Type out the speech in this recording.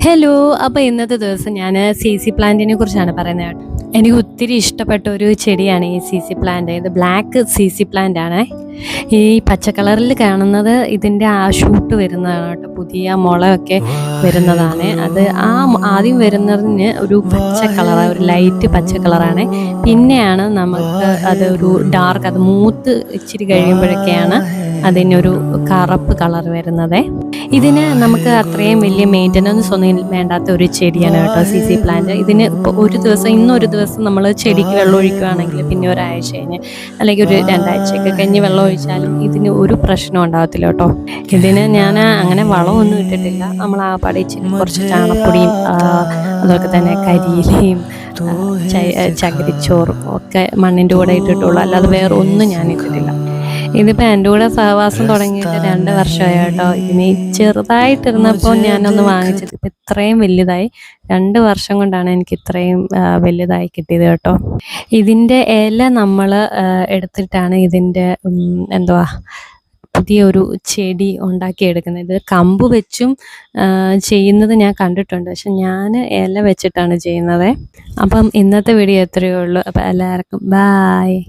Hello. അപ്പോൾ ഇന്നത്തെ ദിവസം ഞാൻ സി പ്ലാന്റിനെ കുറിച്ചാണ് പറയുന്നത്. എനിക്ക് ഒത്തിരി ഇഷ്ടപ്പെട്ട ഒരു ചെടിയാണ് ഈ സി പ്ലാന്റ്. ഇത് ബ്ലാക്ക് സി പ്ലാന്റ് ആണ്. ഈ പച്ച കളറിൽ കാണുന്നത് ഇതിൻ്റെ ആ ഷൂട്ട് വരുന്നതാണ് കേട്ടോ. പുതിയ മുളയൊക്കെ വരുന്നതാണ്. അത് ആദ്യം വരുന്നതിന് ഒരു പച്ച കളറാണ്, ഒരു ലൈറ്റ് പച്ച കളറാണ്. പിന്നെയാണ് നമുക്ക് അത് ഒരു ഡാർക്ക്, അത് മൂത്ത് ഇച്ചിരി കഴിയുമ്പോഴൊക്കെയാണ് അതിനൊരു കറുപ്പ് കളർ വരുന്നത്. ഇതിന് നമുക്ക് അത്രയും വലിയ മെയിൻ്റനൻസ് ഒന്നും വേണ്ടാത്ത ഒരു ചെടിയാണ് കേട്ടോ സി പ്ലാന്റ്. ഇതിന് ഇപ്പോൾ ഒരു ദിവസം, ഇന്നൊരു ദിവസം നമ്മൾ ചെടിക്ക് വെള്ളം ഒഴിക്കുകയാണെങ്കിൽ പിന്നെ ഒരാഴ്ച കഴിഞ്ഞ് അല്ലെങ്കിൽ ഒരു 2 ആഴ്ചയൊക്കെ കഴിഞ്ഞ് വെള്ളം ഒഴിച്ചാലും ഇതിന് ഒരു പ്രശ്നം ഉണ്ടാകത്തില്ല കേട്ടോ. ഇതിന് ഞാൻ അങ്ങനെ വളമൊന്നും ഇട്ടിട്ടില്ല. നമ്മൾ ആ പടിച്ചിട്ട് കുറച്ച് ചാണപ്പൊടിയും അതൊക്കെ തന്നെ കരിയിലയും ചകിരിച്ചോറും ഒക്കെ മണ്ണിൻ്റെ കൂടെ ഇട്ടിട്ടുള്ളൂ. അല്ലാതെ വേറെ ഒന്നും ഞാൻ ഇട്ടിട്ടില്ല. ഇതിപ്പോൾ എൻ്റെ കൂടെ സഹവാസം തുടങ്ങിയിട്ട് 2 വർഷമായി കേട്ടോ. ഇതിന് ചെറുതായിട്ടിരുന്നപ്പോൾ ഞാനൊന്ന് വാങ്ങിച്ചത് ഇപ്പം ഇത്രയും വലുതായി. 2 വർഷം കൊണ്ടാണ് എനിക്ക് ഇത്രയും വലുതായി കിട്ടിയത് കേട്ടോ. ഇതിൻ്റെ ഇല നമ്മൾ എടുത്തിട്ടാണ് ഇതിൻ്റെ പുതിയൊരു ചെടി ഉണ്ടാക്കിയെടുക്കുന്നത്. ഇത് കമ്പ് വെച്ചും ചെയ്യുന്നത് ഞാൻ കണ്ടിട്ടുണ്ട്, പക്ഷെ ഞാൻ ഇല വെച്ചിട്ടാണ് ചെയ്യുന്നത്. അപ്പം ഇന്നത്തെ വീഡിയോ എത്രയേ ഉള്ളൂ. അപ്പം എല്ലാവർക്കും ബായ്.